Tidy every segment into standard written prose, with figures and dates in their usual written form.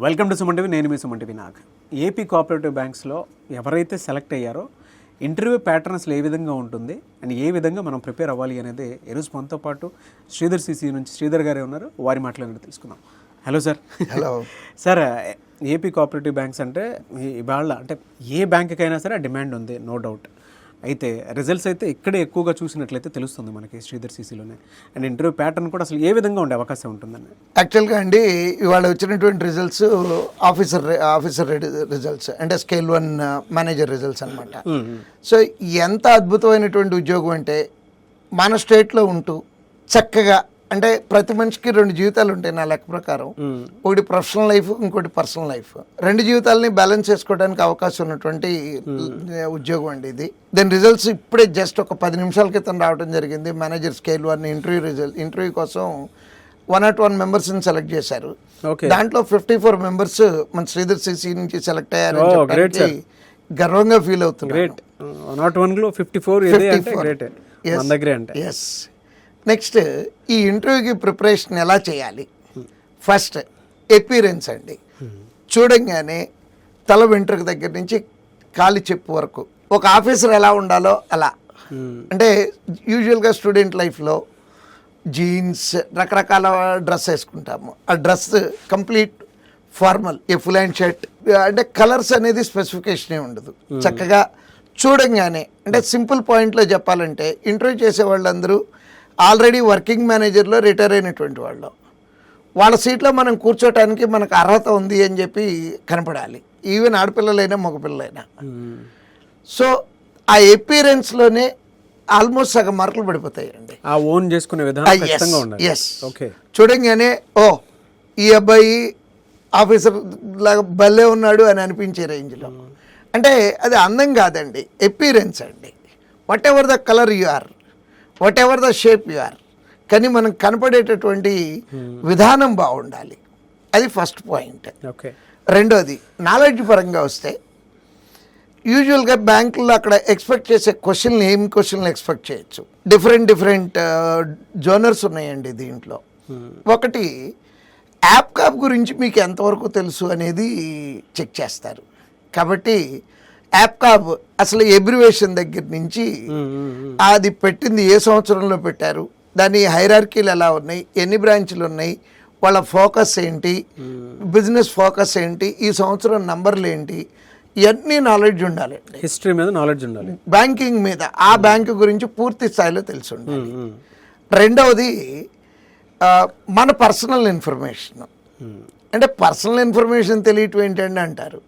Welcome to Suman TV. నేను మీ Suman TV Nag. AP cooperative బ్యాంక్స్లో ఎవరైతే సెలెక్ట్ అయ్యారో ఇంటర్వ్యూ ప్యాటర్న్స్లో ఏ విధంగా ఉంటుంది అండ్ ఏ విధంగా మనం ప్రిపేర్ అవ్వాలి అనేది ఈరోజు మనతో పాటు శ్రీధర్ సిసి నుంచి శ్రీధర్ గారే ఉన్నారు. వారి మాటలు తెలుసుకుందాం. Hello sir. Hello sir. AP cooperative banks అంటే ఇవాళ అంటే ఏ బ్యాంకుకైనా సరే డిమాండ్ ఉంది, నో డౌట్. అయితే రిజల్ట్స్ అయితే ఇక్కడే ఎక్కువగా చూసినట్లయితే తెలుస్తుంది మనకి శ్రీధర్ సిసిలోనే. అండ్ ఇంటర్వ్యూ ప్యాటర్న్ కూడా అసలు ఏ విధంగా ఉండే అవకాశం ఉంటుందండి? యాక్చువల్గా అండి ఇవాళ వచ్చినటువంటి రిజల్ట్స్ ఆఫీసర్ రిజల్ట్స్ అంటే స్కేల్ 1 మేనేజర్ రిజల్ట్స్ అనమాట. సో ఎంత అద్భుతమైనటువంటి ఉద్యోగం అంటే మన స్టేట్లో ఉంటూ చక్కగా అంటే ప్రతి మనిషికి 2 జీవితాలు ఉంటాయి నా లెక్క ప్రకారం. ఒకటి ప్రొఫెషనల్ లైఫ్, ఇంకోటి పర్సనల్ లైఫ్. 2 జీవితాలని బ్యాలెన్స్ చేసుకోవడానికి అవకాశం ఉన్నటువంటి ఉద్యోగం అండి ఇది. దాని రిజల్ట్స్ ఇప్పుడే జస్ట్ ఒక 10 నిమిషాల క్రితం రావడం జరిగింది. మేనేజర్ స్కేల్ 1 ఇంటర్వ్యూ కోసం 101 మెంబర్స్ని సెలెక్ట్ చేశారు. దాంట్లో 54 మెంబర్స్ మన శ్రీధర్ సిసి నుంచి సెలెక్ట్ అయ్యారని చెప్పడానికి గర్వంగా ఫీల్ అవుతున్నారు. నెక్స్ట్ ఈ ఇంటర్వ్యూకి ప్రిపరేషన్ ఎలా చేయాలి? ఫస్ట్ ఎపీరెన్స్ అండి. చూడంగానే తల వెంట్రుక దగ్గర నుంచి కాలి చెప్పు వరకు ఒక ఆఫీసర్ ఎలా ఉండాలో అలా. అంటే యూజువల్గా స్టూడెంట్ లైఫ్లో జీన్స్ రకరకాల డ్రెస్ వేసుకుంటాము. ఆ డ్రెస్ కంప్లీట్ ఫార్మల్, ఏ ఫుల్ హ్యాండ్ షర్ట్, అంటే కలర్స్ అనేది స్పెసిఫికేషనే ఉండదు. చక్కగా చూడంగానే అంటే సింపుల్ పాయింట్లో చెప్పాలంటే ఇంటర్వ్యూ చేసే వాళ్ళందరూ ఆల్రెడీ వర్కింగ్ మేనేజర్లో రిటైర్ అయినటువంటి వాళ్ళు. వాళ్ళ సీట్లో మనం కూర్చోటానికి మనకు అర్హత ఉంది అని చెప్పి కనపడాలి, ఈవెన్ ఆడపిల్లలైనా మగపిల్లలైనా. సో ఆ ఎపీరెన్స్లోనే ఆల్మోస్ట్ సగం మార్కులు పడిపోతాయండి. చూడంగానే ఓ ఈ అబ్బాయి ఆఫీసర్ లాగా భలే ఉన్నాడు అని అనిపించే రేంజ్లో. అంటే అది అందం కాదండి, ఎపీరెన్స్ అండి. Whatever the colour you are, whatever the shape you are, కానీ మనం కనపడేటటువంటి విధానం బాగుండాలి. అది ఫస్ట్ పాయింట్. రెండోది నాలెడ్జ్ పరంగా వస్తే యూజువల్గా బ్యాంకుల్లో అక్కడ ఎక్స్పెక్ట్ చేసే క్వశ్చన్లు ఏం క్వశ్చన్లు ఎక్స్పెక్ట్ చేయొచ్చు. డిఫరెంట్ జోనర్స్ ఉన్నాయండి దీంట్లో. ఒకటి యాప్ కాప్ గురించి మీకు ఎంతవరకు తెలుసు అనేది చెక్ చేస్తారు. కాబట్టి యాప్ కాప్ అసలు ఎబ్రివేషన్ దగ్గర నుంచి అది పెట్టింది ఏ సంవత్సరంలో పెట్టారు, దాని హైరార్కీలు ఎలా ఉన్నాయి, ఎన్ని బ్రాంచ్లు ఉన్నాయి, వాళ్ళ ఫోకస్ ఏంటి, బిజినెస్ ఫోకస్ ఏంటి, ఈ సంవత్సరం నంబర్లు ఏంటి, ఇవన్నీ నాలెడ్జ్ ఉండాలి. హిస్టరీ మీద నాలెడ్జ్ ఉండాలి, బ్యాంకింగ్ మీద ఆ బ్యాంకు గురించి పూర్తి స్థాయిలో తెలిసి ఉండాలి. రెండవది మన పర్సనల్ ఇన్ఫర్మేషన్. అంటే పర్సనల్ ఇన్ఫర్మేషన్ తెలియటం ఏంటండి అంటారు.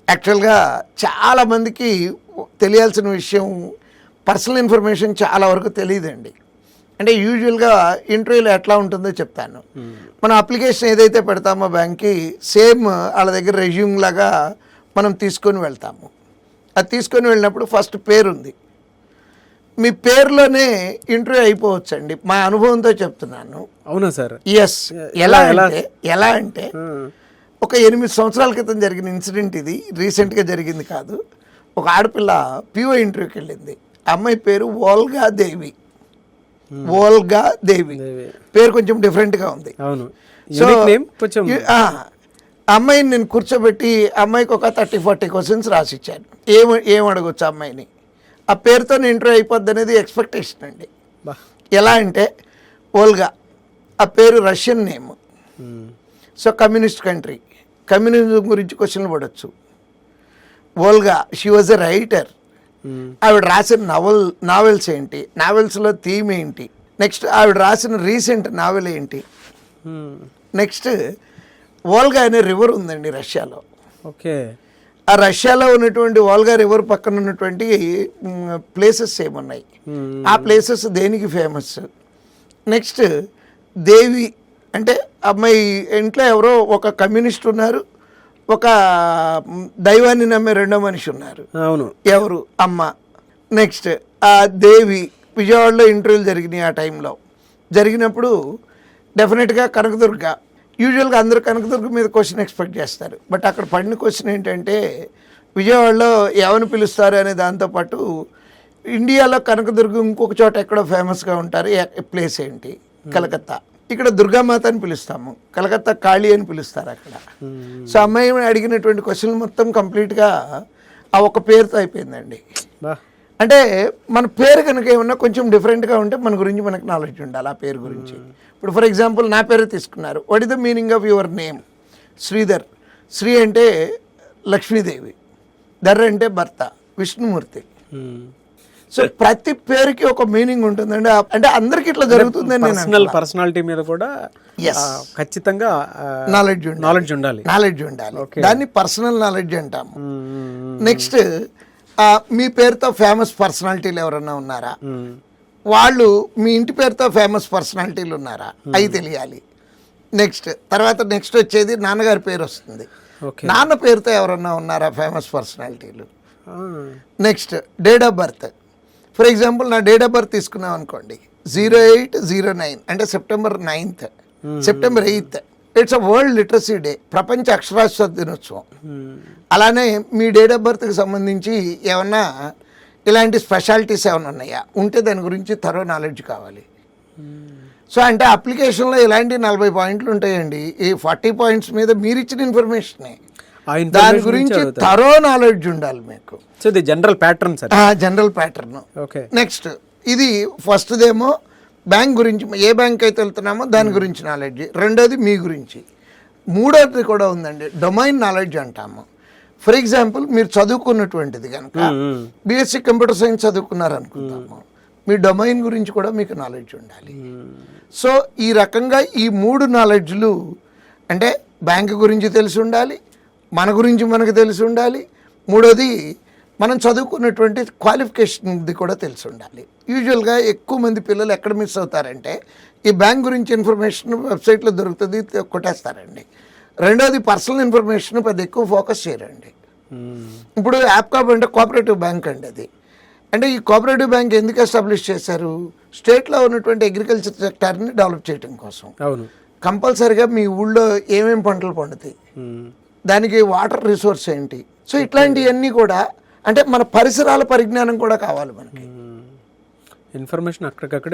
యాక్చువల్గా చాలామందికి తెలియాల్సిన విషయం పర్సనల్ ఇన్ఫర్మేషన్ చాలా వరకు తెలియదండి. అంటే యూజువల్గా ఇంటర్వ్యూలో ఎట్లా ఉంటుందో చెప్తాను. మన అప్లికేషన్ ఏదైతే పెడతామో బ్యాంక్కి సేమ్ వాళ్ళ దగ్గర రెజ్యూమ్ లాగా మనం తీసుకొని వెళ్తాము. అది తీసుకొని వెళ్ళినప్పుడు ఫస్ట్ పేరు ఉంది. మీ పేరులోనే ఇంటర్వ్యూ అయిపోవచ్చండి, మా అనుభవంతో చెప్తున్నాను. అవునా సార్? ఎస్. ఎలా అంటే ఒక 8 సంవత్సరాల క్రితం జరిగిన ఇన్సిడెంట్ ఇది, రీసెంట్గా జరిగింది కాదు. ఒక ఆడపిల్ల పిఓ ఇంటర్వ్యూకి వెళ్ళింది. అమ్మాయి పేరు వోల్గా దేవి. పేరు కొంచెం డిఫరెంట్గా ఉంది. సో అమ్మాయిని నేను కూర్చోబెట్టి అమ్మాయికి ఒక 30-40 క్వశ్చన్స్ రాసిచ్చాను. ఏం అడగొచ్చు అమ్మాయిని, ఆ పేరుతో ఇంటర్వ్యూ అయిపోద్ది అనేది ఎక్స్పెక్టేషన్ అండి. ఎలా అంటే వోల్గా, ఆ పేరు Russian name. So communist country, communism గురించి క్వశ్చన్లు పడవచ్చు. Volga she was a writer. ఆవిడ రాసిన నావెల్స్ ఏంటి, నావెల్స్లో థీమ్ ఏంటి, నెక్స్ట్ ఆవిడ రాసిన రీసెంట్ నావెల్ ఏంటి. నెక్స్ట్ వోల్గా అనే రివర్ ఉందండి రష్యాలో. ఆ రష్యాలో ఉన్నటువంటి వోల్గా రివర్ పక్కన ఉన్నటువంటి ప్లేసెస్ ఏమున్నాయి, ఆ ప్లేసెస్ దేనికి ఫేమస్. నెక్స్ట్ దేవి అంటే అమ్మాయి ఇంట్లో ఎవరో ఒక కమ్యూనిస్ట్ ఉన్నారు, ఒక దైవాన్ని నమ్మే రెండో మనిషి ఉన్నారు. అవును, ఎవరు? అమ్మ. నెక్స్ట్ ఆ దేవి విజయవాడలో ఇంటర్వ్యూలు జరిగినాయి. ఆ టైంలో జరిగినప్పుడు డెఫినెట్గా కనకదుర్గ. యూజువల్గా అందరూ కనకదుర్గ మీద క్వశ్చన్ ఎక్స్పెక్ట్ చేస్తారు. బట్ అక్కడ పడిన క్వశ్చన్ ఏంటంటే విజయవాడలో ఎవరిని పిలుస్తారు అనే దాంతోపాటు ఇండియాలో కనకదుర్గ ఇంకొక చోట ఎక్కడో ఫేమస్గా ఉంటారు, ప్లేస్ ఏంటి, కలకత్తా. ఇక్కడ దుర్గామాత అని పిలుస్తాము, కలకత్తా కాళీ అని పిలుస్తారు అక్కడ. సో అమ్మాయి అడిగినటువంటి క్వశ్చన్లు మొత్తం కంప్లీట్గా ఆ ఒక పేరుతో అయిపోయిందండి. అంటే మన పేరు కనుక ఏమన్నా కొంచెం డిఫరెంట్గా ఉంటే మన గురించి మనకు నాలెడ్జ్ ఉండాలి ఆ పేరు గురించి. ఇప్పుడు ఫర్ ఎగ్జాంపుల్ నా పేరు తీసుకున్నారు, what is the meaning of your name? Sridhar. Sri అంటే లక్ష్మీదేవి, ధర్ అంటే భర్త, విష్ణుమూర్తి. సో ప్రతి పేరుకి ఒక మీనింగ్ ఉంటుందండి. అంటే అందరికి ఇట్లా జరుగుతుందని నేను పర్సనాలిటీ మీద కూడా ఖచ్చితంగా నాలెడ్జ్ ఉండాలి. దాన్ని పర్సనల్ నాలెడ్జ్ అంటాము. నెక్స్ట్ మీ పేరుతో ఫేమస్ పర్సనాలిటీలు ఎవరన్నా ఉన్నారా, వాళ్ళు మీ ఇంటి పేరుతో ఫేమస్ పర్సనాలిటీలు ఉన్నారా, అవి తెలియాలి. నెక్స్ట్ వచ్చేది నాన్నగారి పేరు వస్తుంది, నాన్న పేరుతో ఎవరన్నా ఉన్నారా ఫేమస్ పర్సనాలిటీలు. Next date of birth. For example నా డేట్ ఆఫ్ బర్త్ తీసుకున్నాం అనుకోండి, 0809 అంటే September 9th, September 8th. It's a world literacy day, ప్రపంచ అక్షరాస్యత దినోత్సవం. అలానే మీ డేట్ ఆఫ్ బర్త్కి సంబంధించి ఏమన్నా ఇలాంటి స్పెషాలిటీస్ ఏమైనా ఉన్నాయా, ఉంటే దాని గురించి థరో నాలెడ్జ్ కావాలి. సో అంటే అప్లికేషన్లో ఇలాంటి 40 పాయింట్లు ఉంటాయండి. ఈ 40 పాయింట్స్ మీద మీరు ఇచ్చిన ఇన్ఫర్మేషనే, దాని గురించి థరో నాలెడ్జ్ ఉండాలి మీకు. సో ఇది general pattern sir, general pattern. Next ఇది ఫస్ట్దేమో బ్యాంక్ గురించి, ఏ బ్యాంక్ అయితే వెళ్తున్నామో దాని గురించి నాలెడ్జ్. రెండోది మీ గురించి. మూడోది కూడా ఉందండి, డొమైన్ నాలెడ్జ్ అంటాము. ఫర్ ఎగ్జాంపుల్ మీరు చదువుకున్నటువంటిది కనుక బీఎస్సీ కంప్యూటర్ సైన్స్ చదువుకున్నారు అనుకుందాము, మీ డొమైన్ గురించి కూడా మీకు నాలెడ్జ్ ఉండాలి. సో ఈ రకంగా ఈ 3 నాలెడ్జ్లు అంటే బ్యాంక్ గురించి తెలిసి ఉండాలి, మన గురించి మనకు తెలిసి ఉండాలి, మూడోది మనం చదువుకున్నటువంటి క్వాలిఫికేషన్ది కూడా తెలిసి ఉండాలి. యూజువల్గా ఎక్కువ మంది పిల్లలు ఎక్కడ మిస్ అవుతారంటే ఈ బ్యాంక్ గురించి ఇన్ఫర్మేషన్ వెబ్సైట్లో దొరుకుతుంది, కొట్టేస్తారండి. రెండోది పర్సనల్ ఇన్ఫర్మేషన్ పెద్ద ఎక్కువ ఫోకస్ చేయరండి. ఇప్పుడు యాప్కాబ్ అంటే కోఆపరేటివ్ బ్యాంక్ అండి. అది అంటే ఈ కోఆపరేటివ్ బ్యాంక్ ఎందుకు ఎస్టాబ్లిష్ చేశారు? స్టేట్లో ఉన్నటువంటి అగ్రికల్చర్ సెక్టార్ని డెవలప్ చేయడం కోసం. అవును, కంపల్సరీగా మీ ఊళ్ళో ఏమేమి పంటలు పండుతాయి, దానికి వాటర్ రిసోర్స్ ఏంటి, సో ఇట్లాంటివన్నీ కూడా అంటే మన పరిసరాల పరిజ్ఞానం కూడా కావాలి మనకి. ఇన్ఫర్మేషన్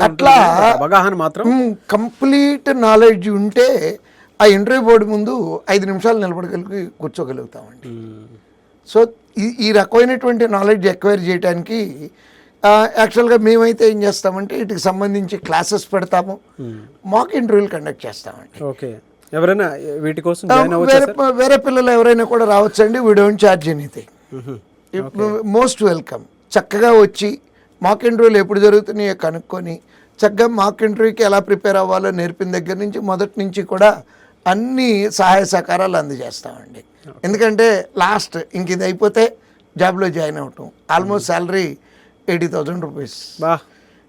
అట్లా అవగాహన మాత్రం కంప్లీట్ నాలెడ్జ్ ఉంటే ఆ ఇంటర్వ్యూ బోర్డు ముందు 5 నిమిషాలు నిలబడగలిగి కూర్చోగలుగుతామండి. సో ఈ రకమైనటువంటి నాలెడ్జ్ ఎక్వైర్ చేయడానికి యాక్చువల్గా మేమైతే ఏం చేస్తామంటే వీటికి సంబంధించి క్లాసెస్ పెడతాము, మాక్ ఇంటర్వ్యూలు కండక్ట్ చేస్తామండి. ఓకే, ఎవరైనా వీటి కోసం వేరే పిల్లలు ఎవరైనా కూడా రావచ్చండి. We don't charge anything, most welcome. చక్కగా వచ్చి మాక్ ఇంటర్వ్యూలు ఎప్పుడు జరుగుతున్నాయో కనుక్కొని చక్కగా మాక్ ఇంటర్వ్యూకి ఎలా ప్రిపేర్ అవ్వాలో నేర్పిన దగ్గర నుంచి మొదటి నుంచి కూడా అన్ని సహాయ సహకారాలు అందజేస్తామండి. ఎందుకంటే లాస్ట్ ఇంక ఇది అయిపోతే జాబ్లో జాయిన్ అవటం. Almost salary 80,000 rupees.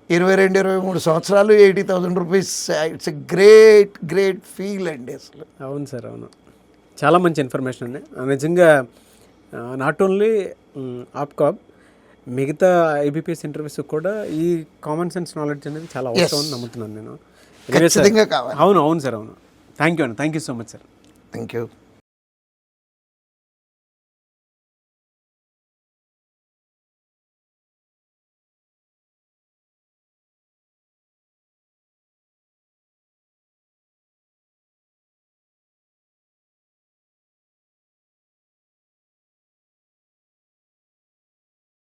22-23 సంవత్సరాలు 80,000 rupees. It's a great feel అండి అసలు. అవును సార్, అవును, చాలా మంచి ఇన్ఫర్మేషన్ అండి. నిజంగా నాట్ ఓన్లీ ఆప్కాబ్, మిగతా ఐబీపీఎస్ ఇంటర్వ్యూస్ కూడా ఈ కామన్ సెన్స్ నాలెడ్జ్ అనేది చాలా అవసరం అని నమ్ముతున్నాను నేను. ఖచ్చితంగా కావాలి. అవును సార్, అవును. థ్యాంక్ యూ అండి, thank you so much sir. Thank you.